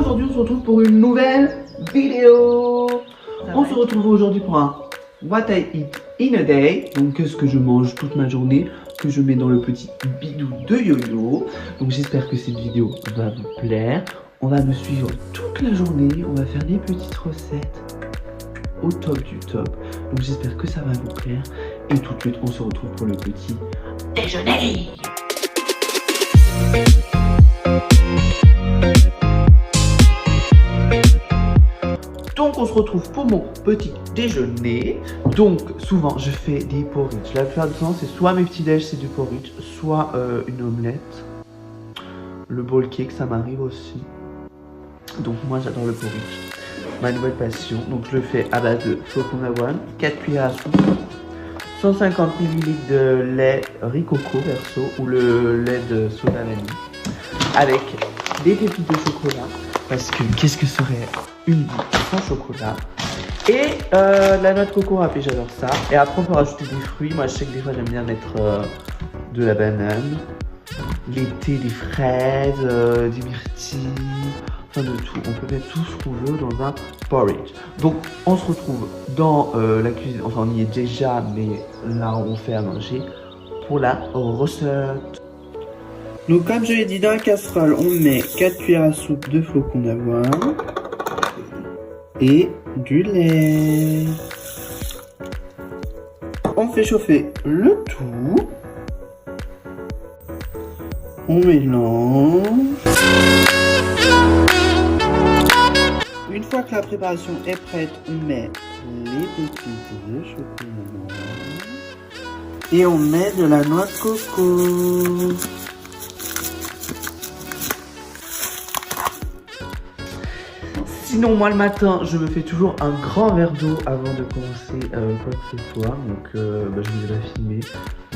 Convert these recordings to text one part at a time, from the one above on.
aujourd'hui on se retrouve pour une nouvelle vidéo. On se retrouve aujourd'hui pour un What I Eat in a Day. Donc qu'est-ce que je mange toute ma journée, que je mets dans le petit bidou de Yo-Yo. Donc j'espère que cette vidéo va vous plaire. On va me suivre toute la journée, on va faire des petites recettes au top du top. Donc j'espère que ça va vous plaire. Et tout de suite on se retrouve pour le petit déjeuner. Donc on se retrouve pour mon petit déjeuner. Donc souvent je fais des porridge. La plupart du temps c'est soit mes petits déj c'est du porridge, soit une omelette. Le bowl cake ça m'arrive aussi. Donc moi j'adore le porridge. Ma nouvelle passion. Donc je le fais à base de flocons d'avoine, 4 cuillères à soupe, 150 ml de lait riz coco perso ou le lait de soda vanille, avec des pépites de chocolat. Parce que qu'est-ce que serait une vie sans chocolat. Et la noix de coco râpée, j'adore ça. Et après on peut rajouter des fruits. Moi je sais que des fois j'aime bien mettre de la banane. L'été des fraises, des myrtilles, enfin de tout. On peut mettre tout ce qu'on veut dans un porridge. Donc on se retrouve dans la cuisine. Enfin on y est déjà, mais là on fait à manger pour la recette. Donc comme je l'ai dit, dans la casserole, on met 4 cuillères à soupe de flocons d'avoine et du lait. On fait chauffer le tout. On mélange. Une fois que la préparation est prête, on met les pépites de chocolat et on met de la noix de coco. Sinon, moi le matin, je me fais toujours un grand verre d'eau avant de commencer quoi que ce soit. Donc, je ne vous ai pas filmé,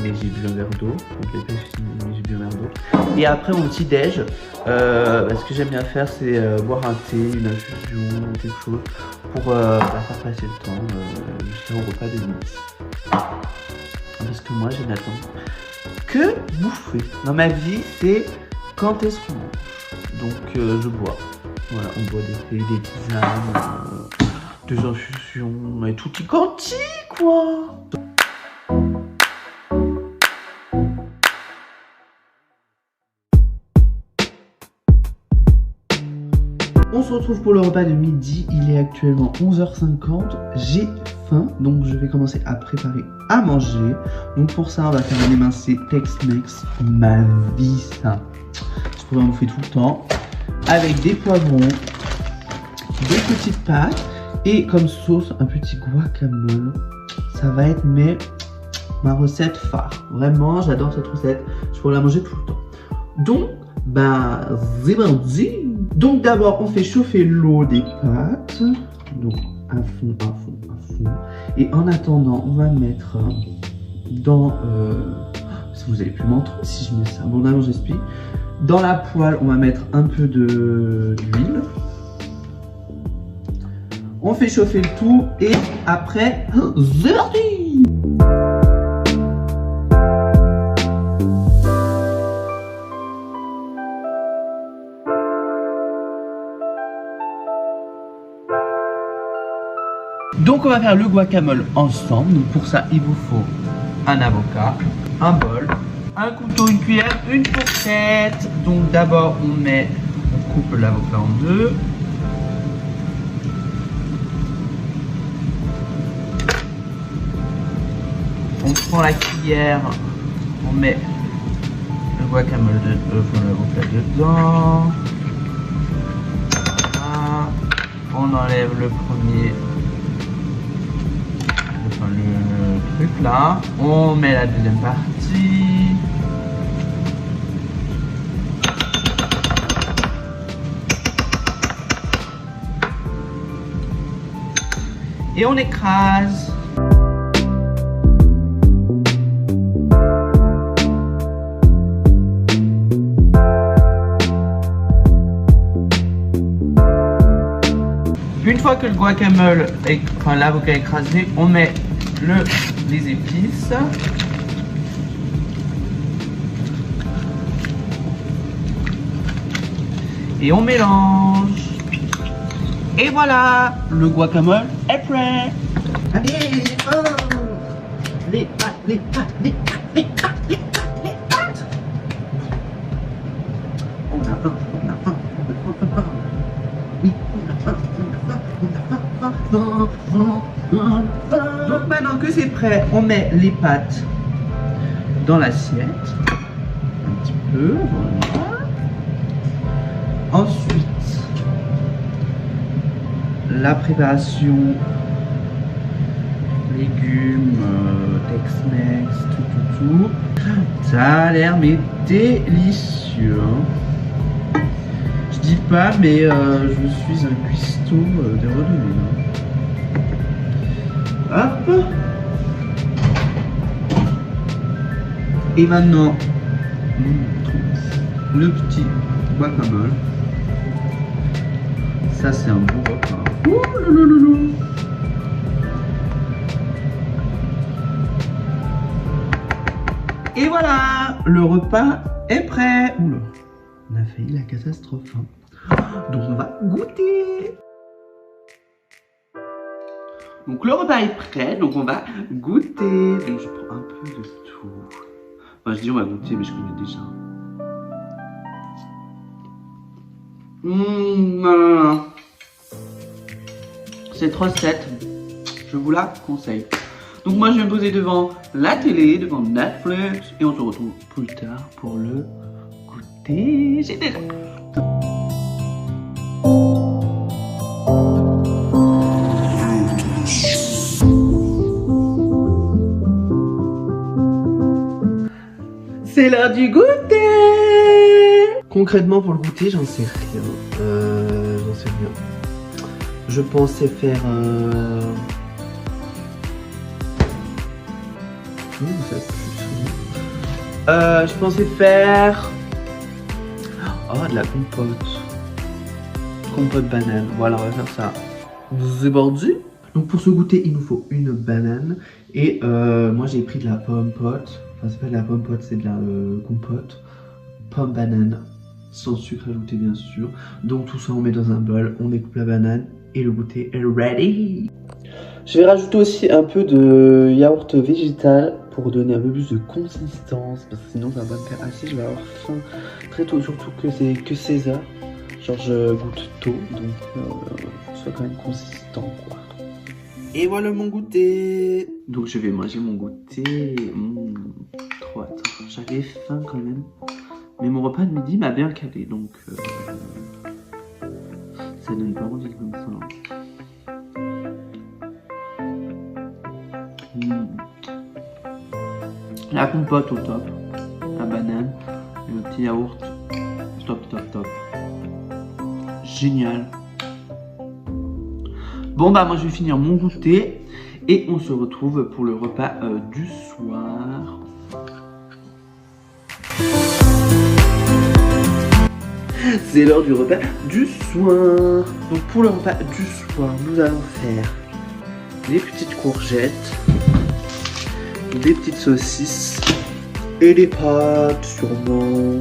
mais j'ai bu un verre d'eau. Donc, je l'ai pas filmé, mais j'ai bu un verre d'eau. Et après, mon petit déj, ce que j'aime bien faire, c'est boire un thé, une infusion, quelque chose pour faire passer le temps jusqu'au repas de midi. Parce que moi, je n'attends que bouffer. Dans ma vie, c'est quand est-ce qu'on mange. Donc, je bois. Voilà, on boit des thés, des tisanes, des infusions et tout y quanti, quoi. On se retrouve pour le repas de midi. Il est actuellement 11h50. J'ai faim, donc je vais commencer à préparer à manger. Donc pour ça, on va faire un émincé Tex-Mex. Ma vie, ça. Je pourrais en bouffer tout le temps. Avec des poivrons, des petites pâtes et comme sauce un petit guacamole. Ça va être ma recette phare. Vraiment, j'adore cette recette. Je pourrais la manger tout le temps. Donc, c'est parti. Donc d'abord, on fait chauffer l'eau des pâtes. Donc à fond, à fond, à fond. Et en attendant, on va mettre dans... si vous avez pu m'entendre, si je mets ça. Bon, là, j'explique. Dans la poêle, on va mettre un peu d'huile. On fait chauffer le tout et après, c'est parti! Donc on va faire le guacamole ensemble. Donc pour ça, il vous faut un avocat, un bol, un couteau, une cuillère, une fourchette. Donc d'abord on coupe l'avocat en deux. On prend la cuillère, on met le guacamole l'avocat dedans. Voilà. On enlève le premier, le truc là. On met la deuxième partie. Et on écrase. Une fois que le guacamole, l'avocat écrasé, on met les épices. Et on mélange. Et voilà, le guacamole est prêt. Allez, les pâtes, les pâtes, les pâtes, les pâtes, les pâtes, les pâtes. On a faim, on a faim, on a faim. Oui, on a faim, on a faim. Donc maintenant que c'est prêt, on met les pâtes dans l'assiette. Un petit peu, voilà. Ensuite, la préparation, légumes, Tex-Mex, tout. Ça a l'air mais délicieux. Hein. Je dis pas, mais je suis un cuistot de renommée. Hop. Et maintenant, le petit guacamole. Ça c'est un bon repas. Ouh, loulou. Et voilà, le repas est prêt. Oula, on a failli la catastrophe. Hein. Donc on va goûter. Donc le repas est prêt, donc on va goûter. Donc je prends un peu de tout. Enfin je dis on va goûter, mais je connais déjà. Non. Cette recette, je vous la conseille. Donc moi je vais me poser devant la télé, devant Netflix, et on se retrouve plus tard pour le goûter. J'ai déjà... C'est l'heure du goûter. Concrètement pour le goûter, j'en sais rien. Je pensais faire je pensais faire de la compote. Compote banane. Voilà, on va faire ça. C'est parti. Donc pour ce goûter, il nous faut une banane. Et moi j'ai pris de la pomme pote. Enfin c'est pas de la pomme pote, c'est de la compote. Pomme banane. Sans sucre ajouté bien sûr. Donc tout ça on met dans un bol, on découpe la banane et le goûter est ready. Je vais rajouter aussi un peu de yaourt végétal pour donner un peu plus de consistance, parce que sinon ça va me faire assez, je vais avoir faim très tôt, surtout que c'est que 16h. Genre je goûte tôt, donc faut que ce soit quand même consistant quoi. Et voilà mon goûter. Donc je vais manger mon goûter. Trop hâte. J'avais faim quand même. Mais mon repas de midi m'a bien calé, donc ça donne pas envie comme ça. La compote au top, la banane et le petit yaourt, top. Génial. Bon bah moi je vais finir mon goûter et on se retrouve pour le repas du soir. C'est l'heure du repas du soir. Donc pour le repas du soir, nous allons faire des petites courgettes, des petites saucisses et des pâtes sûrement.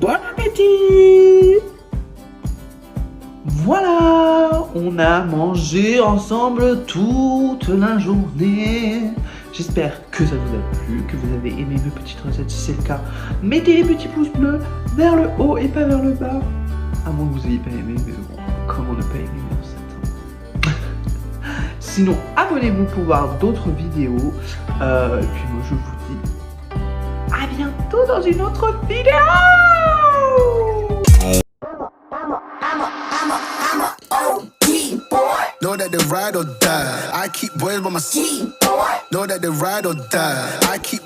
Bon appétit! Voilà, on a mangé ensemble toute la journée. J'espère que ça vous a plu, que vous avez aimé mes petites recettes. Si c'est le cas, mettez les petits pouces bleus vers le haut et pas vers le bas. À moins que vous n'ayez pas aimé, mais bon, comment ne pas aimer mes recettes? Sinon, abonnez-vous pour voir d'autres vidéos. Et puis moi, je vous dis à bientôt dans une autre vidéo. Know that they ride or die. I keep boys by my seat. Know that they ride or die. I keep